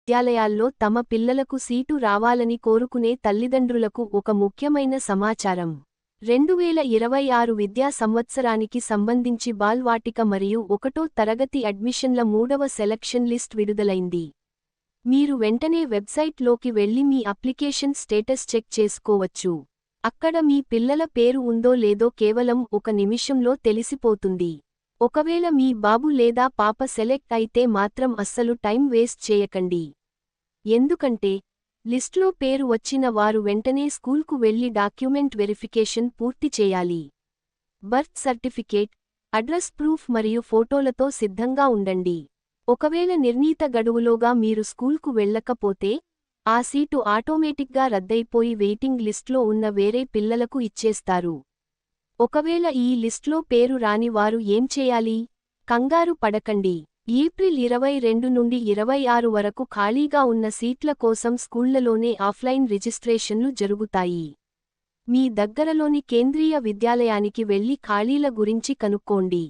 విద్యాలయాల్లో తమ పిల్లలకు సీటు రావాలని కోరుకునే తల్లిదండ్రులకు ఒక ముఖ్యమైన సమాచారం. 2026 విద్యా సంవత్సరానికి సంబంధించి బాల్వాటిక మరియు 1వ తరగతి అడ్మిషన్ల 3వ సెలక్షన్ లిస్ట్ విడుదలైంది. మీరు వెంటనే వెబ్సైట్లోకి వెళ్లి మీ అప్లికేషన్ స్టేటస్ చెక్ చేసుకోవచ్చు. అక్కడ మీ పిల్లల పేరు ఉందో లేదో కేవలం ఒక నిమిషంలో తెలిసిపోతుంది. ఒకవేళ మీ బాబు లేదా పాప సెలెక్ట్ అయితే మాత్రం అస్సలు టైం వేస్ట్ చేయకండి. ఎందుకంటే లిస్ట్లో పేరు వచ్చిన వారు వెంటనే స్కూల్కు వెళ్లి డాక్యుమెంట్ వెరిఫికేషన్ పూర్తి చేయాలి. బర్త్ సర్టిఫికేట్, అడ్రస్ ప్రూఫ్ మరియు ఫోటోలతో సిద్ధంగా ఉండండి. ఒకవేళ నిర్ణీత గడువులోగా మీరు స్కూల్కు వెళ్లకపోతే ఆ సీటు ఆటోమేటిక్గా రద్దయిపోయి వెయిటింగ్ లిస్ట్లో ఉన్న వేరే పిల్లలకు ఇచ్చేస్తారు. ఒకవేళ ఈ లిస్ట్లో పేరు రాని వారు ఏం చేయాలి? కంగారు పడకండి. ఏప్రిల్ 22 నుండి 26 వరకు ఖాళీగా ఉన్న సీట్ల కోసం స్కూళ్లలోనే ఆఫ్లైన్ రిజిస్ట్రేషన్లు జరుగుతాయి. మీ దగ్గరలోని కేంద్రీయ విద్యాలయానికి వెళ్లి ఖాళీల గురించి కనుక్కోండి.